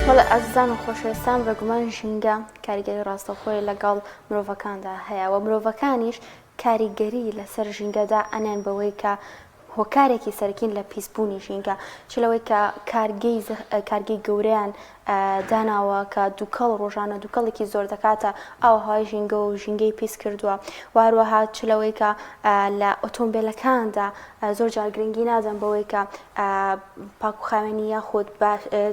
وڵە ئازیزان و خۆشەویستان بەگومان ژینگە کاریگەری ڕاستەوخۆی لەگەڵ مرۆڤەکاندا هەیە و مرۆڤەکانیش کاریگەری لەسەر ژینگەدا ئەنێن بەوەی کە هۆکارێکی سەرکین لە پیسبوونی ژینگە چ لەوەی کە کارگەی گەورەیان داناوە کە دووکەڵ ڕۆژانە دووکەڵێکی زۆر دەکاتە ئاوەهای ژینگە و ژینگەی پیس کردووە واروەها چ لەوەی کە لە ئۆتۆمبیلەکاندا زۆر جار گرنگی نادەن بەوەی کە پاکوخاوێنی یاخود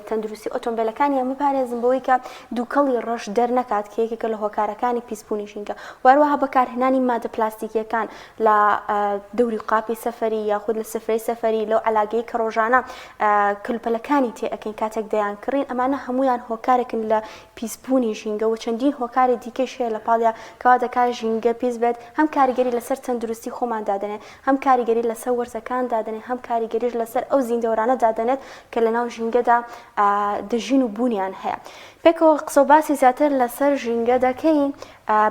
تەندروستی ئۆتۆمبیلەکانیان بپارێزن بەوەی کە دووکەڵی ڕەش دەرنەکات کە یەکێکە لە هۆکارەکانی پیسبوونی ژینگە واروەها بەکارهێنانی مادە پلاستیکیەکان لە دەوری قاپی سەفەری یاخود لە سفرەی سەفەری لەو عەلاگەی کە ڕۆژانە کلپەلەکانی تێ ئەکەین کاتێک دەیان کڕین ئەمانە هەمویان هۆکارێکن لە پیسبوونی ژینگە و چەندین هۆکاری دیکەش هەیە لە پاڵیا کەوا دەکات ژینگە پیس بێت هەم کاریگەری لەسەر تەندروستی خۆمان دادەنێت هەم کاریگەری لەسەر وەرزەکان دادەنێت هەم کاریگەریش لەسەر ئەو زیندەوەرانە دادەنێت کە لەناو ژینگەدا دەژین و بوونیان هەیە پێکەوە قسە و باسی زیاتر لەسەر ژینگە دەکەین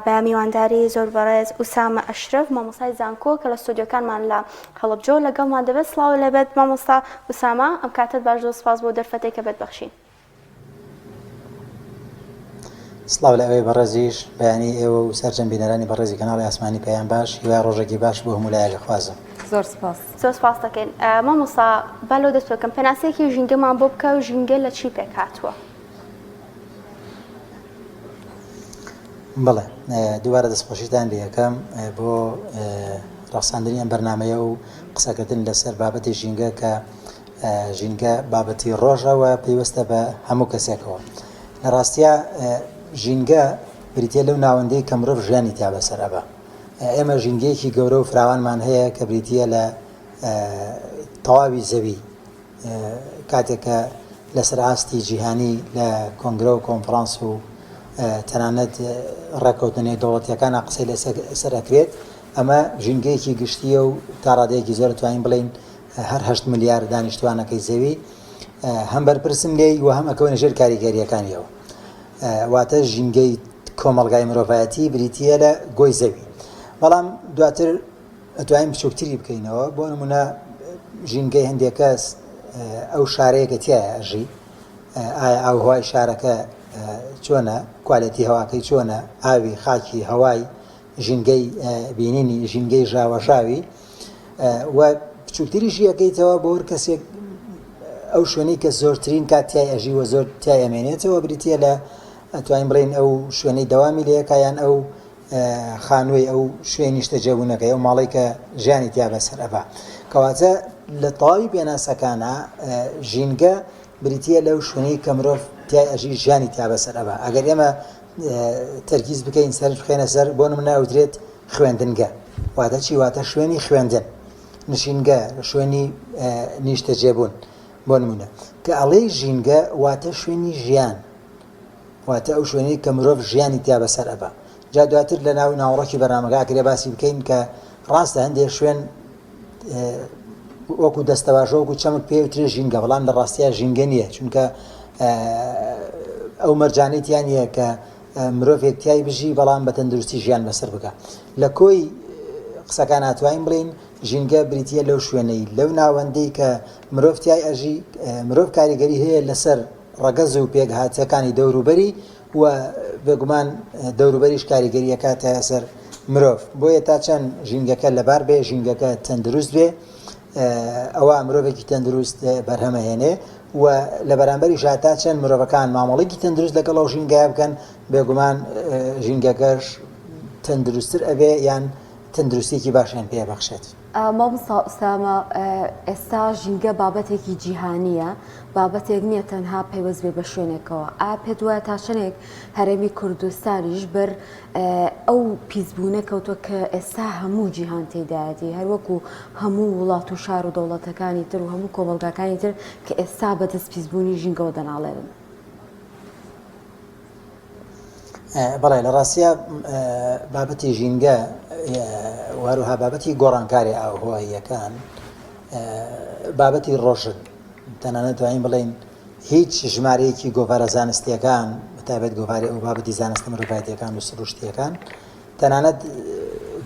بە میوانداری زۆر بەڕێز ئوسامە ئەشرف مامۆستای زانکۆ کە لە ستۆدیۆکانمان لە هەڵەبجە لەگەڵمان دەبێت سڵاو لەبێت مامۆستا ئوسامە ئەم کاتت باش زۆر سپاس بۆ دەرفەتێک کە بێت بەخشین سڵاو لە ئەوەی بەڕێزیش بەیانی ئێوە و سەرجەم بینەرانی بەڕێزی کەناڵی ئاسمانی پەیام باش هیوای ڕۆژێکی باش بۆ هەموو لایەکی خوازم زۆر سپاس زۆر سپاس دەکەین مامۆستا با لەو دەست بکەم پێناسەیەکی ژینگەمان بۆ بکە و ژینگە لە چی پێک هاتووە بڵێ دووبارە دەستخۆشیتان لێ یەکەم بۆ ڕاستاندنی ئەم بەرنامەیە و قسەکردن لەسەر بابەتی ژینگە کە ژینگە بابەتی ڕۆژەوە پێویستە بە هەموو کەسێکەوە لە ڕاستیە ژینگە بریتە لەو ناوەندەی کە مرۆڤ ژیانی تیا بەسەرەبە ئێمە ژینگەیەکی گەورە و فراوانمان هەیە کە بریتە لە تەواوی زەوی کاتێک کە لەسەر ئاستی جیهانی لە کۆنگرە و کۆنفرانس و تەنانەت ڕێکەوتنەی دەوڵەتیەکانە قسەی لەسەر ئەکرێت ئەمە ژینگەیەکی گشتیە و تا ڕادەیەکی زۆر توانین بڵین هەر 8 ملیار دانیشتوانەکەی زەوی هەم بەرپرسن لێی و هەم ئەکەونە ژێر کاریگەریەکانیەوە واتە ژینگەی کۆمەڵگای مرۆڤایەتی بریتە لە گۆی زەوی بەڵام دواتر ئەتوانین بچووکتری بکەینەوە بۆ نمونە ژینگەی هەندێک کەس ئەو شارەیەکە تایە ئەژی ئایا ئاوهوای شارەکە چۆنە کوالەتی هەواکەی چۆنە ئاوی خاکی هەوای ژینگەی بینینی ژینگەی ژاوەژاوی و بچووکتریشی یەکەیتەوە بۆ هەر کەسێک ئەو شوێنەی کە زۆرترین کات تای ئەژی و زۆر تای ئەمێنێتەوە بریتە لە ئەتوانین بڵین ئەو شوێنەی دەوامی لەیەکایان ئەو خانووی ئەو شوێنی شتەجێبوونەکەی ئەو ماڵی کە ژیانی تیا بەسەرەبە کەواتە لە تەواوی پێناسەکانە ژینگە بریتە لەو شوێنەی کە مرۆڤ تای ئەژی ژیانی تیا بەسەرەبە ئەگەر ئێمە تەرکیز بکەین سەر بخێنە سەر بۆ نمونە ئەوترێت خوێندنگە واتە چی واتە شوێنی خوێندن نشینگە شوێنی نیشتەجێبوون بۆ نمونە کە ئەڵێ ژینگە واتە شوێنی ژیان واتە ئەو شوێنەی کە مرۆڤ ژیانی تیا بەسەرەبە جا دواتر لە ناو ناوەڕۆکی بەرنامەکە ئەگرێ باسی بکەین کە ڕاستە هەندێک شوێن وەکو دەستەواژە وەکو چەمک پێوترێ ژینگە بەڵام لە ڕاستیە ژینگە نییە چونکە ئەو مەرجانێتیان نیە کە مرۆڤێک تای بژی بەڵام بە تەندروستی ژیان بەسەر بکە لە کۆی قسەکان ناتوانین بڵین ژینگە بریتە لەو شوێنەی لەو ناوەندەی کە مرۆڤ تای ئەژی مرۆڤ کاریگەری هەیە لەسەر ڕەگەز و پێکهاتەکانی دەوروبەری و بێگومان دەوروبەریش کاریگەریەکاتە سەر مرۆڤ بۆیە تا چەند ژینگەکە لەبار بێ ژینگەکە تەندروست بێ ئەوە مرۆڤێکی تەندروست بەرهەمەهێنێ و لە بەرامبەری تا چەند مرۆڤەکان مامەڵێکی تەندروست لەگەڵ ئەو ژینگایە بکەن بێگومان ژینگەکەش تەندروستتر ئەبێ یان تەندروستێکی باشیان پێ بەخشێت مامۆستا ئوسامە ئێستا ژینگە بابەتێکی جیهانیە بابەتێک نییە تەنها پەیوەست بێ بە شوێنێکەوە پێت وایە تا چەندێک هەرێمی کوردستانیش بەر ئەو پیسبوونە کەوتووە کە ئێستا هەموو جیهان تێدایەتی هەروەکو هەموو وڵات و شار و دەوڵەتەکانی تر و هەموو کۆمەڵگاکانی تر کە ئێستا بەدەست پیسبوونی ژینگەوە دەناڵێن بەڵێ لە ڕاستیە بابەتی ژینگە وهروها بابەتی گۆڕانکاری ئاوهواییەکان بابەتی ڕۆژن تەنانەت توانین بڵین هیچ ژمارەیەکی گۆڤارە زانستیەکان بەتایبەت گۆڤاری ئەو بابەتی زانستە مرۆڤایەتیەکان و سروشتیەکان تەنانەت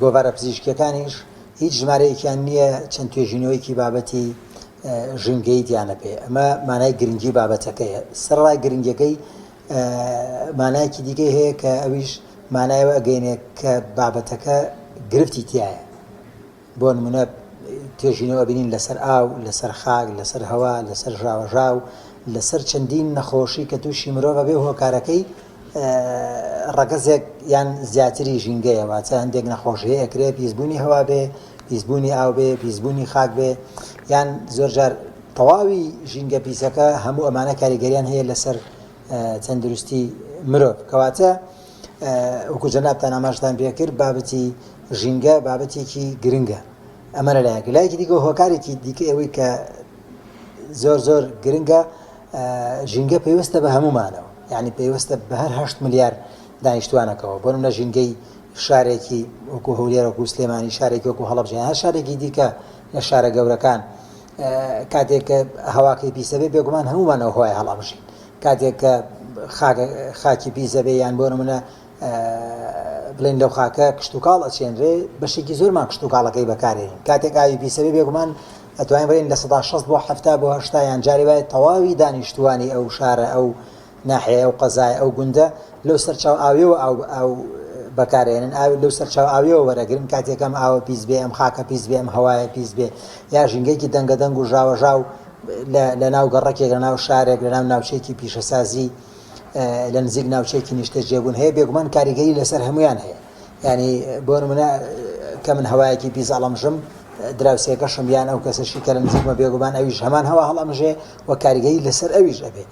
گۆڤارە پزیشکیەکانیش هیچ ژمارەیەکیان نییە چەند توێژینەوەیکی بابەتی ژینگەی دیانە پێ ئەمە مانای گرنگی بابەتەکەیە سەرڕای گرنگەکەی مانایکی دیکەی هەیە کە ئەویش مانایەوە ئەگەینێ کە بابەتەکە گرفتی تایە بۆ نمونە توێژینەوە بینین لەسەر ئاو لەسەر خاک لەسەر هەوا لەسەر ژاوەژاو لەسەر چەندین نەخۆشی کە تووشی مرۆڤ بێ هۆکارەکەی ڕەگەزێک یان زیاتری ژینگەیە واتە هەندێک نەخۆشی ئەکرێ پیسبوونی هەوا بێ پیسبوونی ئاو بێ پیسبوونی خاک بێ یان زۆر جار تەواوی ژینگە پیسەکە هەموو ئەمانە کاریگەریان هەیە لەسەر تەندروستی مرۆڤ کەواتە وەکو جەنابتان ئاماژتان پێکرد بابەتی ژینگە بابەتێکی گرنگە ئەمە لەلایەک لایەکی دیکە هۆکارێکی دیکە ئەوەی کە زۆر گرنگە ژینگە پێویستە بە هەمومانەوە یعنی پێویستە بە هەر 8 ملیار دانیشتوانەکەەوە بۆ نمونە ژینگەی شارێکی وەکو هەولێر وەکو سلێمانی شارێکی وەکو هەڵەبجە هەر شارێکی دیکە لە شارە گەورەکان کاتێک کە هەواکەی پیسەبێ بێگومان هەمومانەوە هۆی هەڵامژین کاتێک کە خاکی پیسەبێ یان بۆ نمونە بڵێن لەو خاکە کشت و کاڵ ئەچێنرێ بەشێکی زۆرمان کشت و کاڵەکەی بەکارێنین کاتێک ئاوی پیسەبێ بێگومان ئەتوانین بڵێن لە 60 بۆ 70 بۆ 80 یان جاری وایە تەواوی دانیشتوانی ئەو شارە ئەو ناحەیە ئەو قەزای ئەو گوندە لەو سەرچاو ئاویەوە ئەو بەکارێنن لەو سەرچاو ئاویەوە وەرەگرن کاتێکم ئاوە پیس بێ ئەم خاکە پیس بێ ئەم هەوایە پیس بێ یا ژینگەیەکی دەنگەدەنگ و ژاوەژاو لە ناو گەڕەکێک لە ناو شارێک لە ناو ناوچەیەکی پیشەسازی لە نزیک ناوچەیەکی نیشتە جێبوون هەیە بێگومان کاریگەری لەسەر هەمویان هەیە ینی بۆ نمونە کە من هەوایەکی پیس هەڵەمژم دراوسێکەشم یان ئەو کەسەشی کە لە نزیکمە بێگومان ئەویش هەمان هەوا هەڵەمژێ و کاریگەری لەسەر ئەویش ئەبێ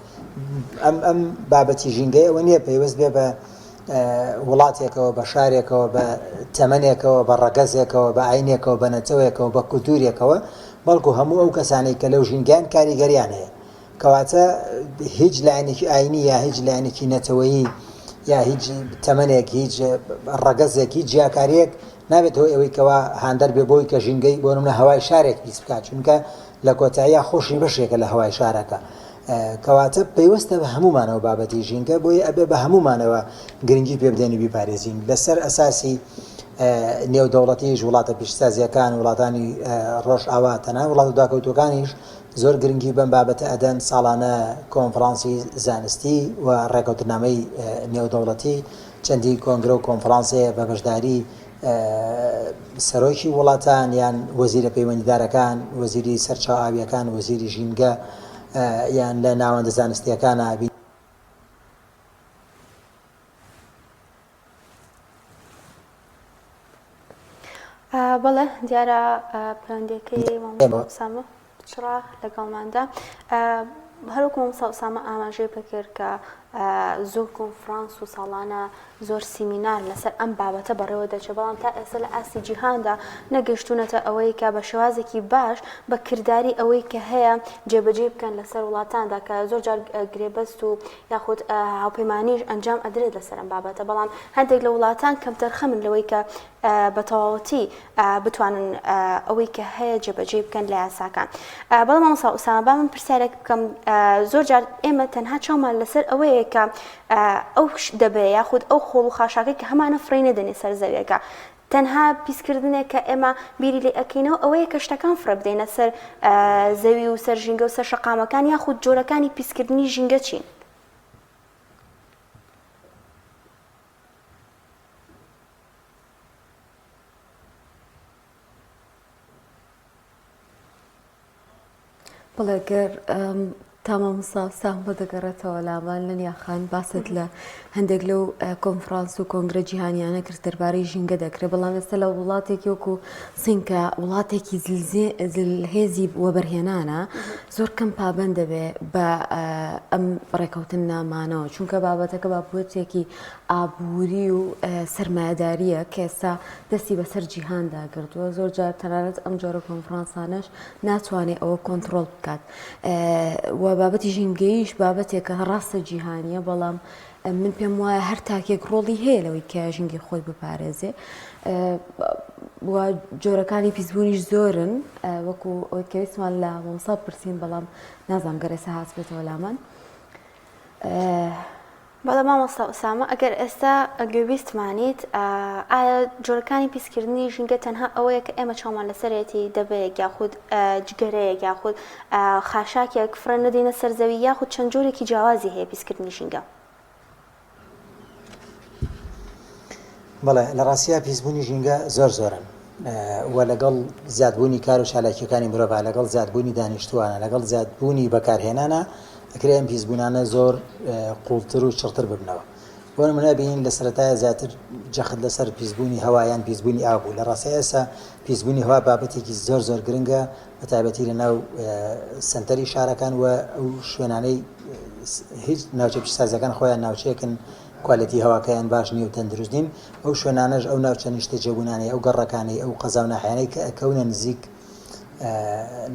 ئەم بابەتی ژینگەی ئەوە نییە پێویست بێ بە وڵاتێکەوە بە شارێکەوە بە تەمەنێکەوە بە ڕەگەزێکەوە بە ئاینێکەوە بە نەتەوەیەکەوە بە کولتورێکەوە بەڵکو هەموو ئەو کەسانەی کە لەو ژینگیان کاریگەریان هەیە کەواتە هیچ لایەنێکی ئاینی یا هیچ لایەنێکی نەتەوەیی یا هیچ تەمەنێک هیچ ڕەگەزێک هیچ جیاکاریەک نابێت ئەوەی کەوا هاندەر بێ بۆی کە ژینگەی بۆ نمونە هەوای شارێک پیس بکات چونکە لە کۆتاییە خۆشی بەشێکە لە هەوای شارەکە کەواتە پێویستە بە هەمومانەوە بابەتی ژینگە بۆیە ئەبێ بە هەمومانەوە گرنگی پێ بدەین و بیپارێزین لەسەر ئەساسی نێودەوڵەتیش وڵاتە پیشسازیەکان وڵاتانی ڕۆژ ئاوا تەنها وڵاتە داکەوتوەکانیش زۆر گرنگی بەم بابەتە ئەدەن ساڵانە کۆنفرانسی زانستی و ڕێکەوتنامەی نێودەوڵەتی چەندی کۆنگرە و کۆنفرانسەیە بە بەشداری سەرۆکی وڵاتان یان وەزیرە پەیوەندیدارەکان وەزیری سەرچاو ئاویەکان وەزیری ژینگە یان لە ناوەندە زانستیەکان ئابی بەڵێ دیارە پەیوەندیەکەی سامە چڕا لەگەڵماندا هەروکو سامە ئاماژەی پێکرد کە زۆر کۆنفرانس و ساڵانە زۆر سیمینار لەسەر ئەم بابەتە بەڕێوە دەچێت بەڵام تا ئێستا لە ئاسی جیهاندا نەگەشتونەتە ئەوەی کە بە شێوازێکی باش بە کردداری ئەوەی کە هەیە جێبەجێ بکەن لەسەر وڵاتاندا کە زۆر جار گرێبەست و یاخود هاوپەیمانیش ئەنجام ئەدرێت لەسەر ئەم بابەتە بەڵام هەندێک لە وڵاتان کەمتەرخەمن لەوەی کە بە تەواوەتی بتوانن ئەوەی کە هەیە جێبەجێ بکەن لە یاساکان بەڵام مامۆستا ئوسامە با من پرسیارێک بکەم زۆر جار ئێمە تەنها چاومان لەسەر ئەوەیە کە ئەو دەبێ یاخود ئەو خۆڵ و خاشاکەی کە هەمانە فڕی نەدەنێ سەر زەویەکە تەنها پیسکردنێک کە ئێمە بیری لێ ئەەکەینەوە ئەوەیە کە شتەکان فڕە بدەینە سەر زەوی و سەر ژینگە و سەر شەقامەکان یاخود جۆرەکانی پیسکردنی ژینگە چین بەڵێ گەر تامامسا سام بەدەگەڕێتەوە لامان لە نیاخان باست لە هەندێک لەو کۆنفرانس و کۆنگرە جیهانیانە کرد دەربارەی ژینگە دەکرێت بەڵام ئێستا لە وڵاتێکی وەکو سینکە وڵاتێکی هێزی وەبەرهێنانە زۆر کەم پابەند دەبێ بە ئەم ڕێکەوتن نامانەوە چونکە بابەتەکە بابەتێکی ئابووری و سەرمایهداریە کە ئێستا دەستی بەسەر جیهاندا گرتووە زۆر جار تەنانەت ئەم جۆرە کۆنفرانسانەش ناتوانێت ئەوە کۆنتترۆل بکات و بابەتی ژینگەیش بابەتێکە ڕاستە جیهانیە بەڵام من پێم وایە هەر تاکێک ڕۆڵی هەیە لەوەی کە ژینگی خۆی بپارێزێ جۆرەکانی پیسبوونیش زۆرن وەکو ئەوەی کەویستمان لە مامۆستا پرسین بەڵام نازانم گەر ئێستا هات بێتەوە لامان بەڵام مامۆستا ئوسامە ئەگەر ئێستا گوێبیستمانیت ئایا جۆرەکانی پیسکردنی ژینگە تەنها ئەوەیە کە ئێمە چاومان لەسەرێتی دەبەیەک یاخود جگەرەیەک یاخود خاشاکێک فرە نەدەینە سەرزەوی یاخود چەند جۆرێکی جیاوازی هەیە پیسکردنی ژینگە؟ بەڵێ لە ڕاستیە پیسبوونی ژینگە زۆرن و لەگەڵ زیادبوونی کار و چالاکیەکانی مرۆڤ لەگەڵ زیادبوونی دانیشتوانە لەگەڵ زیادبوونی بەکارهێنانە ئەکرێ ئەم پیسبوونانە زۆر قوڵتر و چڕتر ببنەوە. بۆ نمونە بینین لە سەرەتایە زیاتر جەخت لەسەر پیسبوونی هەوایان پیسبوونی ئاو بوو. لە ڕاستیە ئێستا پیسبوونی هەوا بابەتێکی زۆر گرنگە بەتایبەتی لە ناو سنتەری شارەکان و ئەو شوێنانەی هیچ ناوچە پیشسازەکان خۆیان ناوچەیەکن کوالەتی هەواکەیان باش نیە و تەندروست نین. ئەو شوێنانەش ئەو ناوچە نیشتە جێبوونانەی ئەو گەڕەکانی ئەو قەزا و ناحیانەی کە ئەکەونە نزیک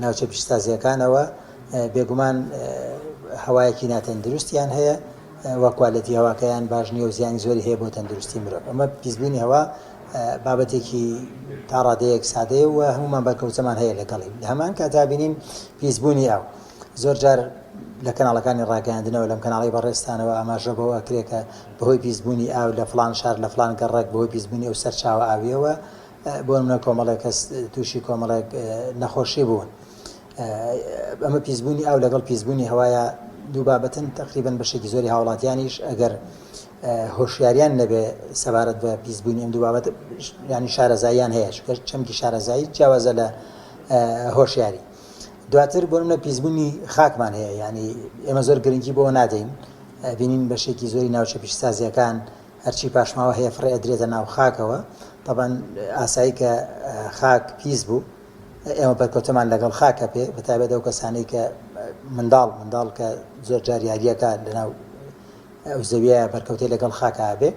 ناوچە پیشسازیەکانەوە بێگومان هەوایەکی ناتەندروستیان هەیە و کوالەتی هەواکەیان باش نیە و زیانی زۆری هەیە بۆ تەندروستی مرۆڤ. ئەمە پیسبوونی هەوا بابەتێکی تا ڕادەیەک سادەیە و هەمومان بەرکەوتەمان هەیە لەگەڵی. لە هەمان کاتا بینین پیسبوونی ئاو زۆر جار لە کەناڵەکانی ڕاگەاندنەوە لەم کەناڵی بەڕێستانەوە ئاماژە بەوە ئەکرێکە بەهۆی پیسبوونی ئاو لە فڵان شار لە فڵان گەڕێک بەهۆی پیسبوونی ئەو سەرچاوە ئاویەوە بۆ نمونە کۆمەڵێک کەس تووشی کۆمەڵێک نەخۆشی بوون. ئەمە پیسبوونی ئاو لەگەڵ پیسبوونی هەوایە دوو بابەتن تقریباً بەشێکی زۆری هاوڵاتیانیش ئەگەر هۆشیاریان نەبێ سەبارەت بە پیسبوونی ئەم دوو بابەت ینی شارەزاییان هەیە چونکە چەمکی شارەزایی جیاوازە لە هۆشیاری. دواتر بۆ نمونە پیسبوونی خاکمان هەیە ینی ئێمە زۆر گرنگی بۆ نادەین بینین بەشێکی زۆری ناوچە پیشسازیەکان هەرچی پاشماوە هەیە فڕێ ئەدرێتە ناو خاکەوە. طبعاً ئاسایی کە خاک پیس بوو ئێمە بەرکەوتەمان لەگەڵ خاکە پێ بەتایبەت ئەو کەسانەی کە منداڵ کە زۆر جار یاریەکە لەناو ئەو زەویە بەرکەوتەی لەگەڵ خاکە بێ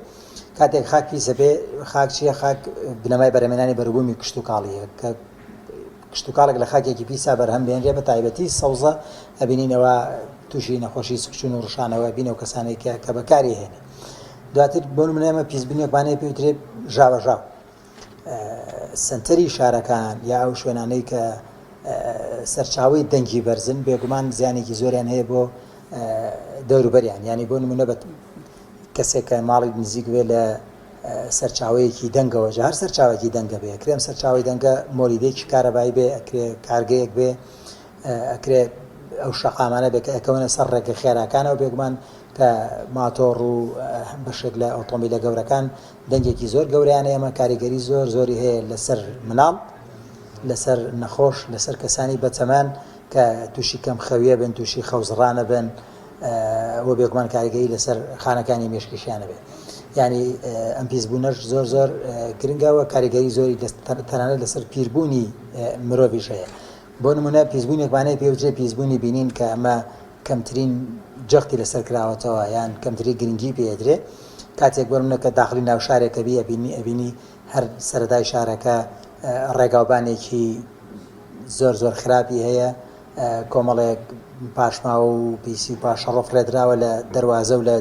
کاتێک خاک پیسە بێ خاک چییە؟ خاک بنەمای بەرهەمێنانی بەروبوومی کشت و کاڵیە کە کشت و کاڵێک لە خاکێکی پیسا بەرهەم بێنرێ بە تایبەتی سەوزە ئەبینینەوە تووشی نەخۆشی سکچون و ڕشانەوە بینە و کەسانێک کە بەکاری هێنێ. دواتر بۆ نمونە ئێمە پیسبوونیەکمانەیە پێوترێت ژاوەژاو سنتەری شارەکان یا ئەو شوێنانەی کە سەرچاوی دەنگی بەرزن بێگومان زیانێکی زۆریان هەیە بۆ دەوروبەریان. ینی بۆ نمونە بە کەسێک کە ماڵی نزیک بێ لە سەرچاوەیەکی دەنگەوە هەر سەرچاوێکی دەنگە بێ ئەکرێم سەرچاوی دەنگە مۆلیدێکی کارەبایی بێ ئەکرێ کارگەیەک بێ ئەکرێ ئەو شەقامانە بێ کە ئەکەونە سەر ڕێگە خێراکانەوە بێگومان کە ماتۆڕ و بەشێک لە ئۆتۆمبیلە گەورەکان دەنگێکی زۆر گەورەیان ئێمە کاریگەری زۆری هەیە لەسەر مناڵ لەسەر نەخۆش لەسەر کەسانی بەتەمان کە تووشی کەم خەویە بن تووشی خەوزڕانە بن وە بێگومان کاریگەری لەسەر خانەکانی مێشکیشیانە بێ. ینی ئەم پیسبوونەش زۆر گرنگەوە کاریگەری زۆری تەنانەت لەسەر پیربوونی مرۆڤیش هەیە. بۆ نمونە پیسبوونێکمانەیە پێوجێ پیسبوونی بینین کە ئەمە کەمترین جەختی لەسەر کراوەتەوە یان کەمتری گرنگی پێدرێ کاتێک بۆ نمونە کە داخلی ناو شارێکە بی ئەبینی هەر سەرەتای شارەکە ڕێگاوبانێکی زۆر خراپی هەیە کۆمەڵێک پاشماوە و پیسی و پاشەڕۆ فرێدراوە لە دەواازە و لە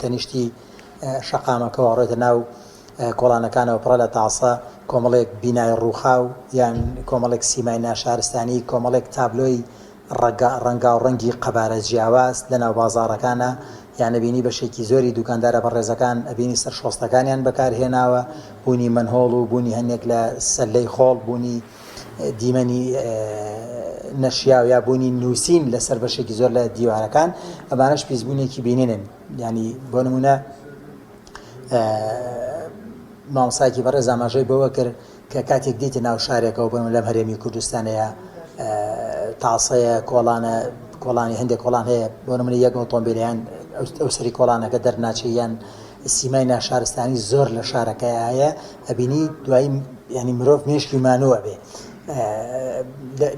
تەنیشتی شەقامەکەەوە ڕێتە ناو کۆڵانەکانەوە پڕە لە تاسە کۆمەڵێک بینای ڕووخاو یان کۆمەڵێک سیمای ناشارستانی کۆمەڵێک تابلۆی ڕەنگا و ڕەنگی قەبارە جیاواز لە ناو بازاڕەکانە یانەبینی بەشێکی زۆری دوکاندارە بەڕێزەکان ئەبینی سەر شۆستەکانیان بەکارهێناوە بوونی منهۆڵ و بوونی هەندێک لە سەلەی خۆڵ بوونی دیمەنی نەشیا و یا بوونی نووسین لەسەر بەشێکی زۆر لە دیوارەکان ئەمانەش پیسبوونێکی بینێنن. ینی بۆ نمونە مامۆستایەکی بەڕێز ئاماژەی بەوە کرد کە کاتێک دیتە ناو شارێکەوە بۆ لەم هەرێمی کوردستانەیە تاسەیە کۆڵانی هەندێک کۆڵان هەیە بۆ نمونە یەک ئۆتۆمبیلیان ئەو سەری کۆڵانەکە دەرناچێت یان سیمای ناشارستانی زۆر لە شارەکەی هەیە ئەبینی دوایی ینی مرۆڤ مێشکی مانووە بێ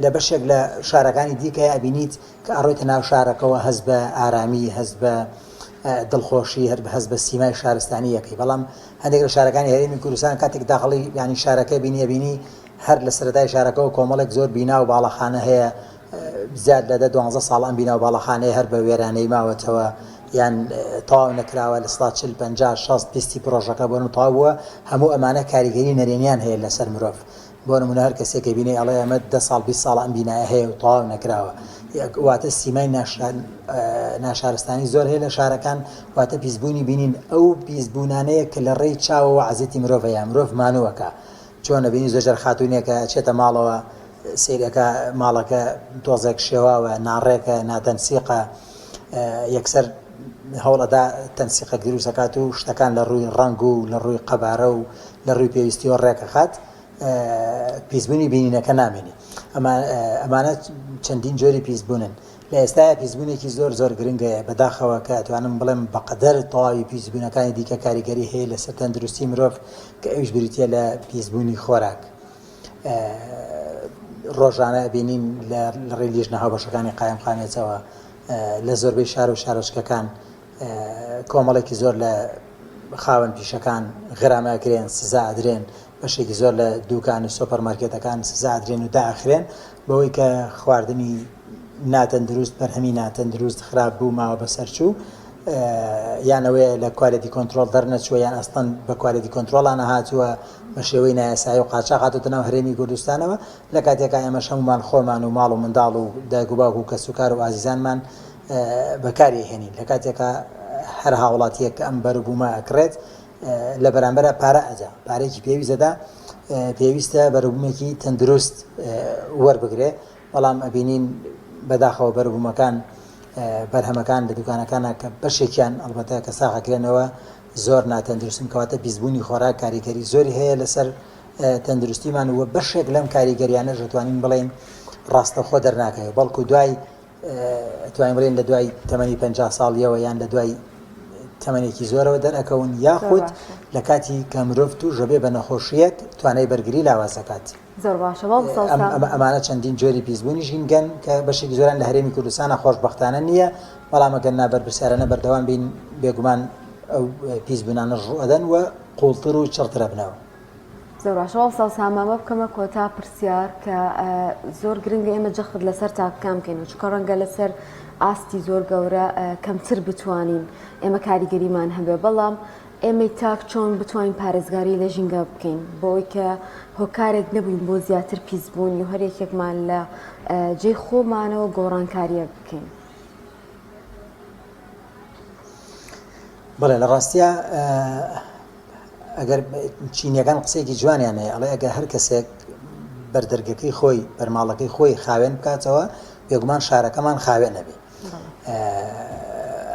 لە بەشێک لە شارەکانی دیکە ئەبینیت کە ئەڕۆیتە ناو شارەکەەوە هەست بە ئارامی هەست بە دڵخۆشی هەست بە سیمای شارستانی یەکەی. بەڵام هەندێک لە شارەکانی هەرێمی کوردستان کاتێک داخڵی ینی شارەکە بینی هەر لە سەرەتای شارەکەەوە کۆمەڵێک زۆر بینا و باڵەخانە هەیە زیاد لە 12 ساڵ ئەم بینا و باڵەخانەیە هەر بە وێرانەی ماوەتەوە یان تەواو نەکراوە لە سڵات 40 50 60 20 پرۆژەکە بۆن تەواو بووە. هەموو ئەمانە کاریگەری نەرێنیان هەیە لەسەر مرۆڤ. بۆ نمونە هەر کەسێکە بینی ئەڵێ ئەمە 10 ساڵ 20 ساڵ ئەم بینایە هەیە و تەواو نەکراوە واتە سیمای ناشارستانی زۆر هەیە لە شارەکان واتە پیسبوونی بینین ئەو پیسبوونانەیە کە لە ڕێی چاوەوە عەزەتی مرۆڤەیە مرۆڤ مانووەکە چۆن نەبینی زۆرجار خاتوونێکە چێتە ماڵەوە سیرەکە ماڵەکە تۆزێک شێواوە ناڕێکە ناتەنسیقە یەکسەر هەوڵەدا تەنسیقە دروستەکات و شتەکان لە ڕووی ڕنگ و لە ڕووی قەبارە و لە ڕووی پێویستیەوە ڕێکەخات پیسبوونی بینینەکە نامێنی ئەمانە چەندین جۆری پیسبوونن لە ئێستاە پیسبوونێکی زۆر زۆر گرنگەیە بەداخەوە کە ئەتوانم بڵێم بەقەدەر تەواوی پیسبوونەکانی دیکە کاریگەری هەیە لەسەر تەندروستی مرۆڤ کە ئەویش بریتە لە پیسبوونی خۆراک ڕۆژانە بینین لە ڕێی لیژنە هاوبەشەکانی قایمقامێتەوە لە زۆربەی شار و شارۆچکەکان کۆمەڵێکی زۆر لە خاوەن پیشەکان غرامەکرێن سزا ئەدرێن بەشێکی زۆر لە دوکان و سۆپەرمارکێتەکان سزا ئەدرێن و داخرێن بەوەی کە خواردنی ناتەندروست بەرهەمی ناتەندروست خراپ بوو ماوە بەسەرچوو یانەوەی لە کوالیتی کۆنتترۆل دەرنەچوە یان ئەستان بە کوالیتی کۆنتترۆلانە هاتووە بە شێوەی نایاسایی و قاچاق هاتوتە ناو هەرێمی کوردستانەوە لە کاتێکا ئێمە هەمومان خۆمان و ماڵ و منداڵ و دایک و باوک و کەسوکار و ئازیزانمان بەکاری هێنین لە کاتێکا هەر هاوڵاتیەک ئەم بەروبوومە ئەکرێت لە بەرامبەرە پارە ئەدا پارێکی پێویستەدا پێویستە بەروبوومێکی تەندروست وەربگرێ بەڵام ئەبینین بەداخەوە بەروبوومەکان بەرهەمەکان لە دوکانەکانە کە بەشێکیان ئەلبەتە کە ساغەکرێنەوە زۆر ناتەندروستن کەواتە پیسبوونی خۆراک کاریگەری زۆری هەیە لەسەر تەندروستیمان وە بەشێک لەم کاریگەریانە دەتوانین بڵێن ڕاستەخۆ دەرناکەوێت بەڵکو دوای توانین بڵێن لە دوای تەمەنی 50 ساڵیەوە یان لە دوای تەمەنێکی زۆرەوە دەرەکەون یاخود لە کاتی کە مرۆڤ تووشە بێ بە نەخۆشیەک توانای بەرگری لاوازەکات زۆر باشە ئەمانە چەندین جۆری پیسبوونی ژینگەن کە بەشێکی زۆران لە هەرێمی کوردستانە خۆشبەختانە نییە بەڵام ئەگەر نابەرپرسیارانە بەردەوام بین بێگومان ئەو پیسبوونانە ڕوئەدەن و قوڵتر و چڕترە بنەوە زۆر باشەوە ساڵ سامامە بکەمە کۆتا پرسیار کە زۆر گرنگە ئێمە جەخت لەسەر تاکام بکەین چکە ڕەنگە لەسەر ئاستی زۆر گەورە کەمتر بتوانین ئێمە کاریگەریمان هەبێ بەڵام ئێمەی تاک چۆن بتوانین پارێزگاری لە ژینگە بکەین بۆی کە هۆکارێک نەبووین بۆ زیاتر پیسبوونی و هەرێکێکمان لە جێی خۆمانەوە گۆڕانکاریە بکەین. بەڵێ لە ڕاستیە ئەگەر چینیەکان قسێکی جوانیان هەیە ئەڵێ ئەگەر هەر کەسێک بەردەرگەکەی خۆی بەرماڵەکەی خۆی خاوێن بکاتەوە بێگومان شارەکەمان خاوێن نەبێ.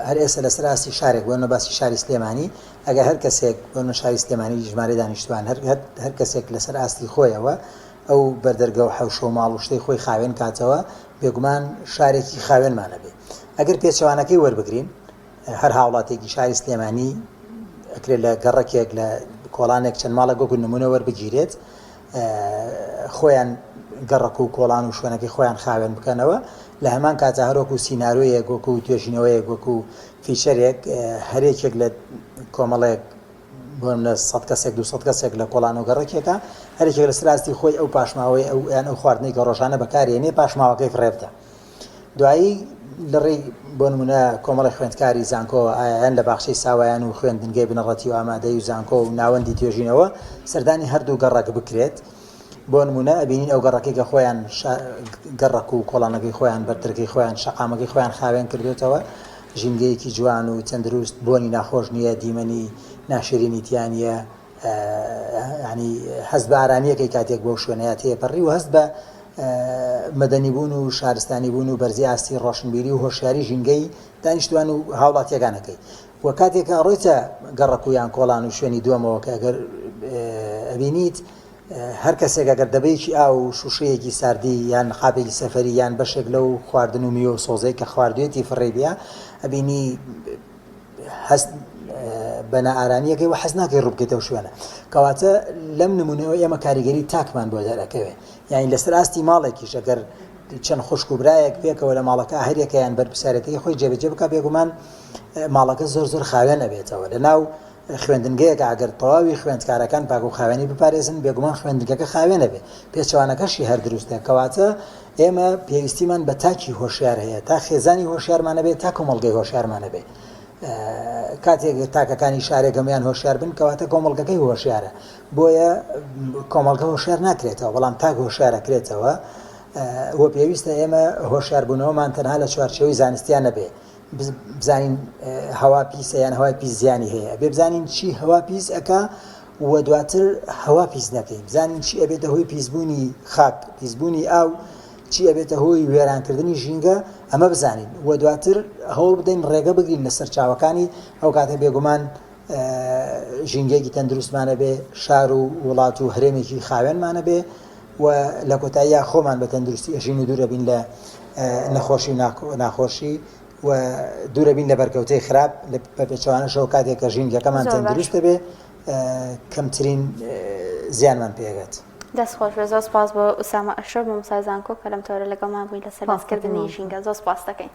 هەر ئێستا لەسەر ئاستی شارێک بۆ باسی شاری سلێمانی ئەگەر هەر کەسێک بۆ شاری سلێمانی ژمارە دانیشتوان هەر کەسێک لەسەر ئاستی خۆیەوە ئەو بەردەرگە و حەوشە و ماڵ و شتەی خۆی خاوێن کاتەوە بێگومان شارێکی خاوێنمانە بێ. ئەگەر پێچەوانەکەی وەربگرین هەر هاوڵاتێکی شاری سلێمانی ئەکرێت لە گەڕەکێک لە کۆڵانێک چەند ماڵە گۆکو نمونە وەربگیرێت خۆیان گەڕک و کۆڵان و شوێنەکەی خۆیان خاوێن بکەنەوە لە هەمان کاتە هەرۆکو سیننارویەک وەکو و توێژینەوەیەک وەکو فیشەرێک هەرێکێک لە کۆمەڵێک بۆم لە 100 کەسێک 200 کەسێک لە کۆڵان و گەڕێکێکە هەرێکێک لە سراستی خۆی ئەو پاشماوەی ئەو یان ئەو خواردنەی کە ڕۆژانە بەکارێنێ پاشماوەکەی فڕێبدە دوایی لە ڕێی بۆ نمونە کۆمەڵی خوێندکاری زانکۆ ئایان لە باخچەی ساوایان و خوێندنگەی بنەڕەتی و ئامادەی و زانکۆ و ناوەندی توێژینەوە سەردانی هەردوو گەڕەک بکرێت بۆ نمونە ئەبینین ئەو گەڕەکەی کە خۆیان گەڕک و کۆڵانەکەی خۆیان بەرترگەی خۆیان شەقامەکەی خۆیان خاوێن کردوێتەوە ژینگەیەکی جوان و تەندروست بۆنی ناخۆش نییە دیمەنی ناشرینیتیان نیە ینی هەست بە ئارامیەکەی کاتێک بۆ شوێنەیە تێپەڕی و هەست بە مەدەنی بوون و شارستانی بوون و بەرزی ئاستی ڕۆشنبیری و هۆشیاری ژینگەی دانیشتوان و هاوڵاتیەکانەکەی وە کاتێکە ڕۆیتە گەڕک و یان کۆڵان و شوێنی دووەمەوە کە ئەگەر ئەبینیت هەر کەسێک ئەگەر دەبەیەکی ئاو و شوشەیەکی ساردی یان قاپێکی سەفەری یان بەشێک لەو خواردن و میوە و سۆزەی کە خواردوێتی فڕێبیە ئەبینی هەست بەنا ئارامیەکەی و حەز ناکەی ڕووبکەیتەوە شوێنە کەواتە لەم نمونەوە ئێمە کاریگەری تاکمان بۆ دەرەکەوێت یانی لەسەر ئاستی ماڵێکیش ئەگەر چەند خوشک و برایەک پێکەوە لە ماڵەکە هەرێکیان بەرپرسیارەتی خۆی جێبەجێ بکە بێگومان ماڵەکە زۆر زۆر خاوێن نەبێتەوە لەناو خوێندنگەیەکە ئەگەر تەواوی خوێندکارەکان پاک و خاوێنی بپارێزن بێگومان خوێندنگەکە خاوێنە بێ پێچەوانەکەشی هەر دروستە کەواتە ئێمە پێویستیمان بە تاکی هۆشیار هەیە تا خێزانی هۆشیارمانە بێت تا کۆمەڵگەی هۆشیارمانە بێ کاتێک تاکەکانی شارێگەمیان هۆشیار بن کەواتە کۆمەڵگەکەی هۆشیارە بۆیە کۆمەڵگە هۆشیار ناکرێتەوە بەڵام تاک هۆشیارەکرێتەوە وە پێویستە ئێمە هۆشیاربوونەوەمان تەنها لە چوارچێوەی زانستیان نەبێ بزانین هەوا پیسە یان هەوای پیس زیانی هەیە بێ بزانین چی هەوا پیس ئەکا و دواتر هەوا پیس نەکەین بزانین چی ئەبێتە هۆی پیسبوونی خاک پیسبوونی ئاو چی ئەبێتە هۆی وێرانکردنی ژینگە ئەمە بزانین و دواتر هەوڵ بدەین ڕێگە بگرین لەسەر چاوەکانی ئەو کاتە بێگومان ژینگەیەکی تەندروستمانە بێ شار و وڵات و هەرێمێکی خاوێنمانە بێ و لە کۆتاییە خۆمان بە تەندروستی ئەژین و دوورە بین لە نەخۆشی و ناخۆشی و دوورە بین لە بەرکەوتەی خراپ بە پێچەوانەشەوە کاتێک کە ژینگەکەمان تەندروستە بێ کەمترین زیانمان پێگات. دەستخۆش بێ زۆر سپاس بۆ ئوسامە ئەشرەف بۆ مسازانکۆ کە لەم تۆرە لەگەڵمان بووین لەسەر باسکردنی ژینگە زۆر سپاس دەکەین.